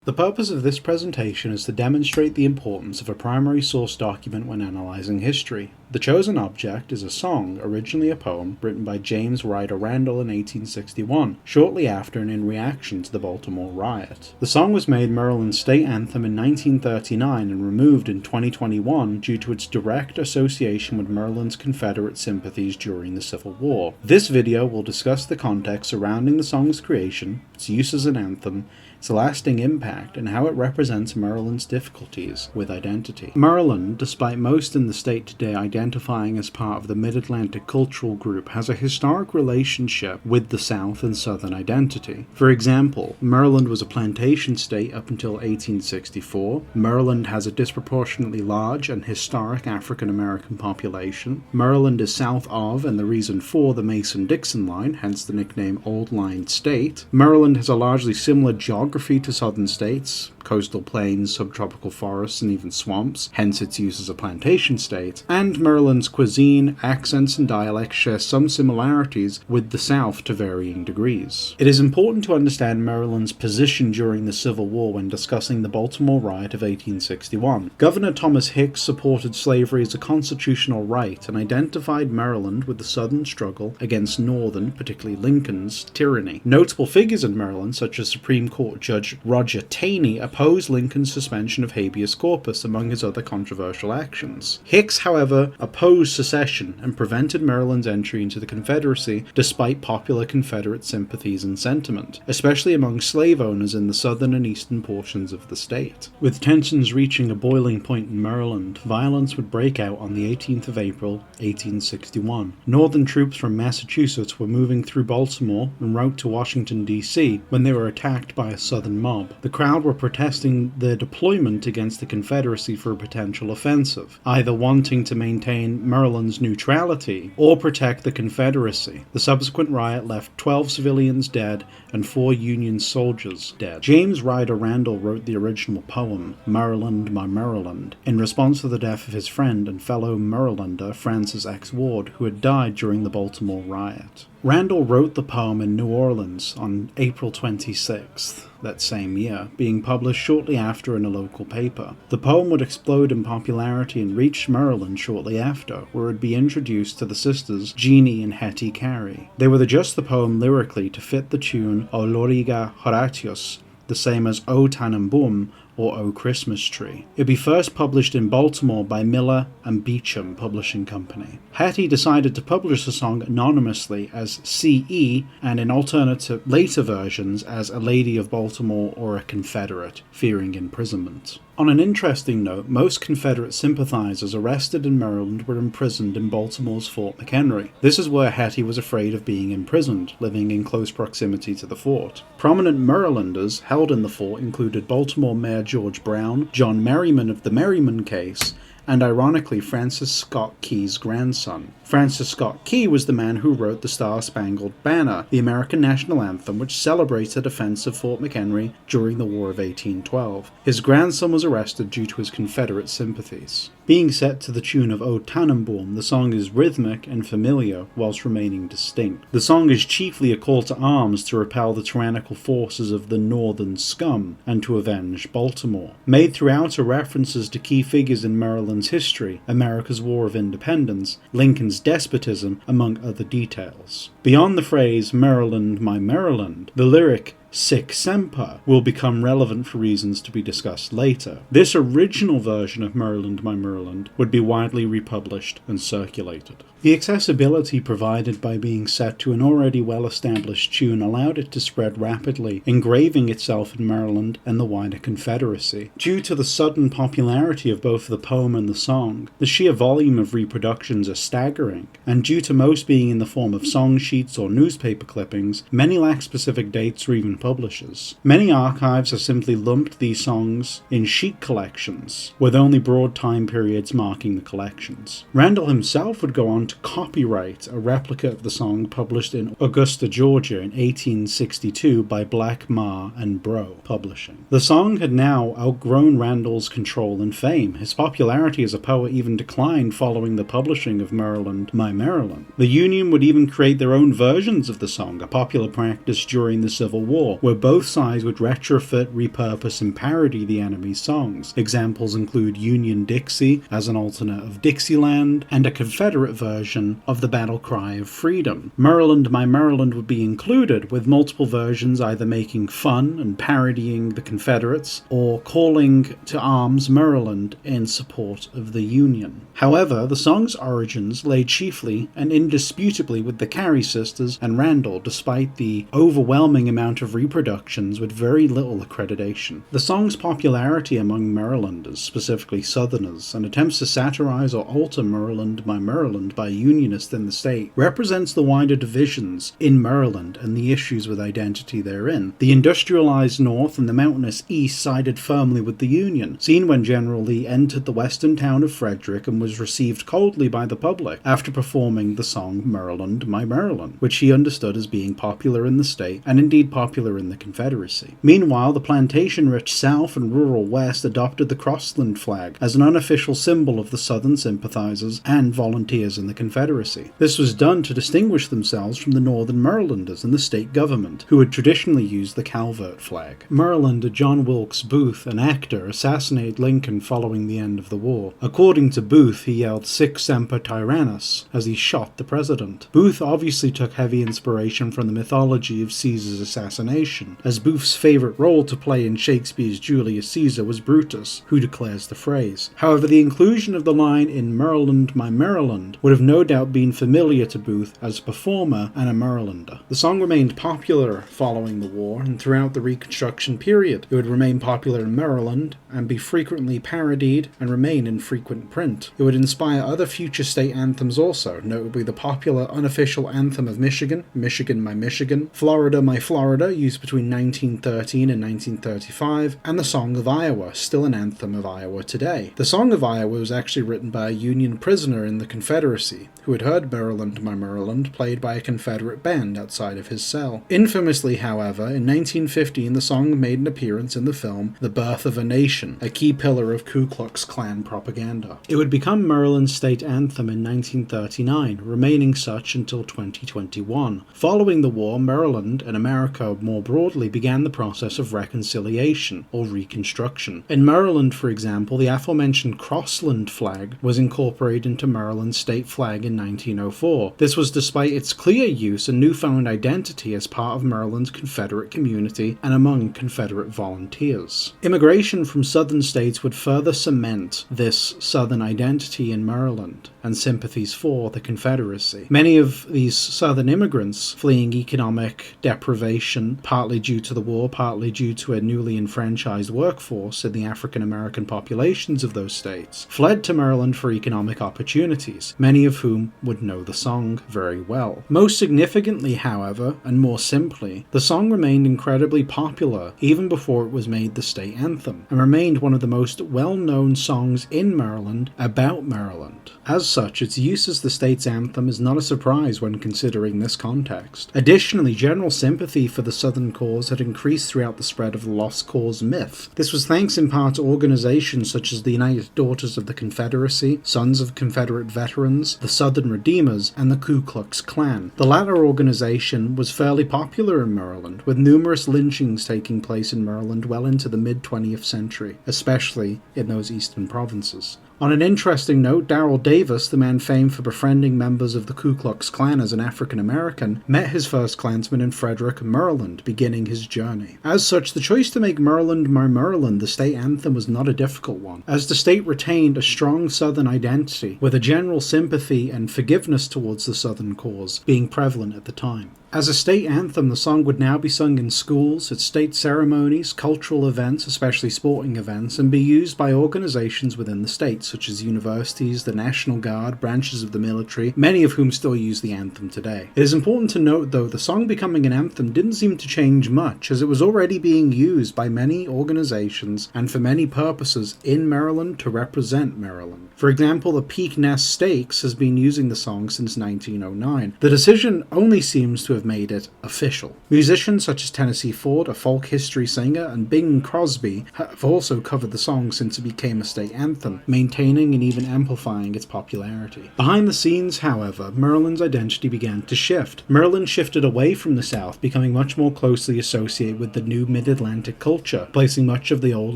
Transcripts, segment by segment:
The purpose of this presentation is to demonstrate the importance of a primary source document when analyzing history. The chosen object is a song, originally a poem, written by James Ryder Randall in 1861, shortly after and in reaction to the Baltimore Riot. The song was made Maryland's state anthem in 1939 and removed in 2021 due to its direct association with Maryland's Confederate sympathies during the Civil War. This video will discuss the context surrounding the song's creation, its use as an anthem, its lasting impact, and how it represents Maryland's difficulties with identity. Maryland, despite most in the state today identifying as part of the Mid-Atlantic cultural group, has a historic relationship with the South and Southern identity. For example, Maryland was a plantation state up until 1864. Maryland has a disproportionately large and historic African American population. Maryland is south of, and the reason for, the Mason-Dixon line, hence the nickname Old Line State. Maryland has a largely similar geography to southern states, coastal plains, subtropical forests, and even swamps, hence its use as a plantation state. And Maryland's cuisine, accents, and dialects share some similarities with the South to varying degrees. It is important to understand Maryland's position during the Civil War when discussing the Baltimore Riot of 1861. Governor Thomas Hicks supported slavery as a constitutional right and identified Maryland with the Southern struggle against Northern, particularly Lincoln's, tyranny. Notable figures in Maryland, such as Supreme Court Judge Roger Taney, opposed Lincoln's suspension of habeas corpus, among his other controversial actions. Hicks, however, opposed secession and prevented Maryland's entry into the Confederacy despite popular Confederate sympathies and sentiment, especially among slave owners in the southern and eastern portions of the state. With tensions reaching a boiling point in Maryland, violence would break out on the 18th of April, 1861. Northern troops from Massachusetts were moving through Baltimore en route to Washington, D.C. when they were attacked by a southern mob. The crowd were protesting their deployment against the Confederacy for a potential offensive, either wanting to maintain Maryland's neutrality or protect the Confederacy. The subsequent riot left 12 civilians dead and 4 Union soldiers dead. James Ryder Randall wrote the original poem, Maryland, My Maryland, in response to the death of his friend and fellow Marylander Francis X. Ward, who had died during the Baltimore Riot. Randall wrote the poem in New Orleans on April 26th, that same year, being published shortly after in a local paper. The poem would explode in popularity and reach Maryland shortly after, where it would be introduced to the sisters Jeannie and Hetty Carey. They would adjust the poem lyrically to fit the tune O Loriga Horatius, the same as O Tannenbaum or O Christmas Tree. It would be first published in Baltimore by Miller and Beecham Publishing Company. Hetty decided to publish the song anonymously as C.E. and in alternative later versions as A Lady of Baltimore or a Confederate, fearing imprisonment. On an interesting note, most Confederate sympathizers arrested in Maryland were imprisoned in Baltimore's Fort McHenry. This is where Hetty was afraid of being imprisoned, living in close proximity to the fort. Prominent Marylanders held in the fort included Baltimore Mayor George Brown, John Merryman of the Merryman case, and ironically Francis Scott Key's grandson. Francis Scott Key was the man who wrote the Star-Spangled Banner, the American national anthem which celebrates the defense of Fort McHenry during the War of 1812. His grandson was arrested due to his Confederate sympathies. Being set to the tune of O Tannenbaum, the song is rhythmic and familiar whilst remaining distinct. The song is chiefly a call to arms to repel the tyrannical forces of the Northern scum and to avenge Baltimore. Made throughout are references to key figures in Maryland's history, America's War of Independence, Lincoln's despotism, among other details. Beyond the phrase Maryland, My Maryland, the lyric Sic Semper will become relevant for reasons to be discussed later. This original version of Maryland, My Maryland would be widely republished and circulated. The accessibility provided by being set to an already well-established tune allowed it to spread rapidly, engraving itself in Maryland and the wider Confederacy. Due to the sudden popularity of both the poem and the song, the sheer volume of reproductions are staggering, and due to most being in the form of song sheets or newspaper clippings, many lack specific dates or even publishers. Many archives have simply lumped these songs in sheet collections, with only broad time periods marking the collections. Randall himself would go on to copyright a replica of the song published in Augusta, Georgia in 1862 by Black Ma and Bro Publishing. The song had now outgrown Randall's control and fame. His popularity as a poet even declined following the publishing of Maryland, My Maryland. The Union would even create their own versions of the song, a popular practice during the Civil War, war, where both sides would retrofit, repurpose, and parody the enemy's songs. Examples include Union Dixie as an alternate of Dixieland, and a Confederate version of the battle cry of freedom. Maryland, My Maryland would be included, with multiple versions either making fun and parodying the Confederates, or calling to arms Maryland in support of the Union. However, the song's origins lay chiefly and indisputably with the Carey sisters and Randall, despite the overwhelming amount of reproductions with very little accreditation. The song's popularity among Marylanders, specifically Southerners, and attempts to satirize or alter Maryland, My Maryland by Unionists in the state, represents the wider divisions in Maryland and the issues with identity therein. The industrialized North and the mountainous East sided firmly with the Union, seen when General Lee entered the western town of Frederick and was received coldly by the public after performing the song Maryland, My Maryland, which he understood as being popular in the state and indeed popular in the Confederacy. Meanwhile, the plantation-rich South and rural West adopted the Crossland flag as an unofficial symbol of the Southern sympathizers and volunteers in the Confederacy. This was done to distinguish themselves from the Northern Marylanders in the state government, who had traditionally used the Calvert flag. Marylander John Wilkes Booth, an actor, assassinated Lincoln following the end of the war. According to Booth, he yelled "Sic Semper Tyrannis" as he shot the president. Booth obviously took heavy inspiration from the mythology of Caesar's assassination, as Booth's favourite role to play in Shakespeare's Julius Caesar was Brutus, who declares the phrase. However, the inclusion of the line in Maryland, My Maryland would have no doubt been familiar to Booth as a performer and a Marylander. The song remained popular following the war and throughout the Reconstruction period. It would remain popular in Maryland and be frequently parodied and remain in frequent print. It would inspire other future state anthems also, notably the popular unofficial anthem of Michigan, Michigan My Michigan, Florida My Florida, used between 1913 and 1935, and the Song of Iowa, still an anthem of Iowa today. The Song of Iowa was actually written by a Union prisoner in the Confederacy, who had heard Maryland, My Maryland played by a Confederate band outside of his cell. Infamously, however, in 1915 the song made an appearance in the film The Birth of a Nation, a key pillar of Ku Klux Klan propaganda. It would become Maryland's state anthem in 1939, remaining such until 2021. Following the war, Maryland, and America more broadly, began the process of reconciliation, or reconstruction. In Maryland, for example, the aforementioned Crossland flag was incorporated into Maryland's state flag in 1904. This was despite its clear use and newfound identity as part of Maryland's Confederate community and among Confederate volunteers. Immigration from southern states would further cement this southern identity in Maryland and sympathies for the Confederacy. Many of these southern immigrants, fleeing economic deprivation, partly due to the war, partly due to a newly enfranchised workforce in the African American populations of those states, fled to Maryland for economic opportunities, many of whom would know the song very well. Most significantly, however, and more simply, the song remained incredibly popular even before it was made the state anthem, and remained one of the most well-known songs in Maryland about Maryland. As such, its use as the state's anthem is not a surprise when considering this context. Additionally, general sympathy for the Southern cause had increased throughout the spread of the Lost Cause myth. This was thanks in part to organizations such as the United Daughters of the Confederacy, Sons of Confederate Veterans, the Southern Redeemers, and the Ku Klux Klan. The latter organization was fairly popular in Maryland, with numerous lynchings taking place in Maryland well into the mid-20th century, especially in those eastern provinces. On an interesting note, Darrell Davis, the man famed for befriending members of the Ku Klux Klan as an African American, met his first Klansman in Frederick, Maryland, beginning his journey. As such, the choice to make Maryland, My Maryland the state anthem was not a difficult one, as the state retained a strong Southern identity, with a general sympathy and forgiveness towards the Southern cause being prevalent at the time. As a state anthem, the song would now be sung in schools, at state ceremonies, cultural events, especially sporting events, and be used by organizations within the state, such as universities, the National Guard, branches of the military, many of whom still use the anthem today. It is important to note, though, the song becoming an anthem didn't seem to change much, as it was already being used by many organizations and for many purposes in Maryland to represent Maryland. For example, the Peak Nest Stakes has been using the song since 1909. The decision only seems to have have made it official. Musicians such as Tennessee Ford, a folk history singer, and Bing Crosby have also covered the song since it became a state anthem, maintaining and even amplifying its popularity. Behind the scenes, however, Maryland's identity began to shift. Maryland shifted away from the South, becoming much more closely associated with the new mid-Atlantic culture, placing much of the old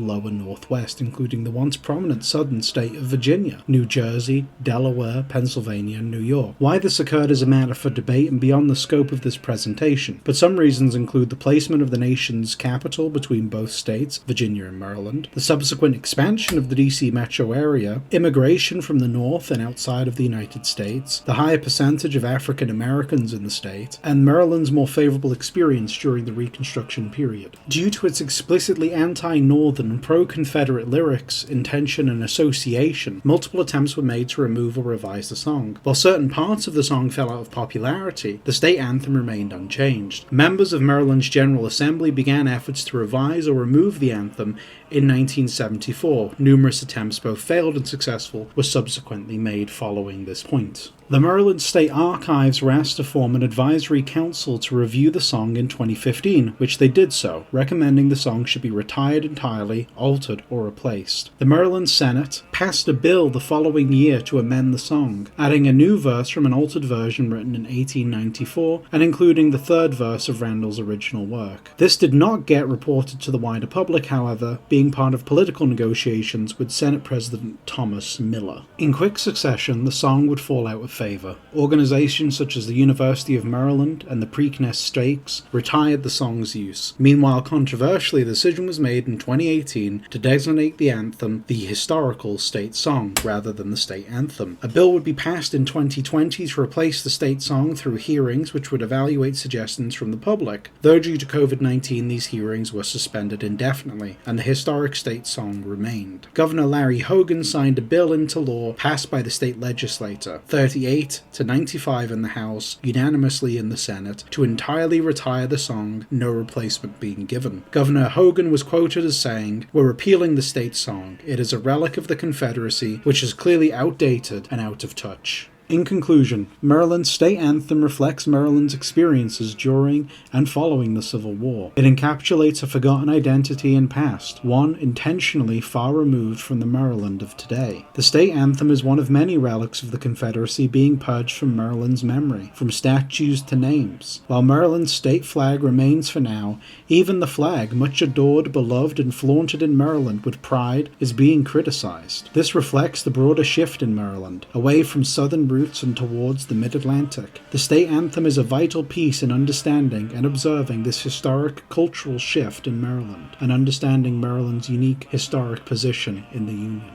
lower Northwest, including the once prominent southern state of Virginia, New Jersey, Delaware, Pennsylvania, and New York. Why this occurred is a matter for debate and beyond the scope of this presentation, but some reasons include the placement of the nation's capital between both states, Virginia and Maryland, the subsequent expansion of the DC metro area, immigration from the north and outside of the United States, the higher percentage of African Americans in the state, and Maryland's more favorable experience during the Reconstruction period. Due to its explicitly anti-Northern and pro-Confederate lyrics, intention, and association, multiple attempts were made to remove or revise the song. While certain parts of the song fell out of popularity, the state anthem remained unchanged. Members of Maryland's General Assembly began efforts to revise or remove the anthem in 1974. Numerous attempts, both failed and successful, were subsequently made following this point. The Maryland State Archives were asked to form an advisory council to review the song in 2015, which they did so, recommending the song should be retired entirely, altered, or replaced. The Maryland Senate passed a bill the following year to amend the song, adding a new verse from an altered version written in 1894 and including the third verse of Randall's original work. This did not get reported to the wider public, however, being part of political negotiations with Senate President Thomas Miller. In quick succession, the song would fall out of favor. Organizations such as the University of Maryland and the Preakness Stakes retired the song's use. Meanwhile, controversially, the decision was made in 2018 to designate the anthem the historical state song rather than the state anthem. A bill would be passed in 2020 to replace the state song through hearings which would evaluate suggestions from the public. Though due to COVID-19, these hearings were suspended indefinitely, and the historic state song remained. Governor Larry Hogan signed a bill into law passed by the state legislature, 38 to 95 in the House, unanimously in the Senate, to entirely retire the song, no replacement being given. Governor Hogan was quoted as saying, "We're repealing the state song. It is a relic of the Confederacy, which is clearly outdated and out of touch." In conclusion, Maryland's state anthem reflects Maryland's experiences during and following the Civil War. It encapsulates a forgotten identity and past, one intentionally far removed from the Maryland of today. The state anthem is one of many relics of the Confederacy being purged from Maryland's memory, from statues to names. While Maryland's state flag remains for now, even the flag, much adored, beloved, and flaunted in Maryland with pride, is being criticized. This reflects the broader shift in Maryland, away from southern roots and towards the mid-Atlantic. The state anthem is a vital piece in understanding and observing this historic cultural shift in Maryland, and understanding Maryland's unique historic position in the Union.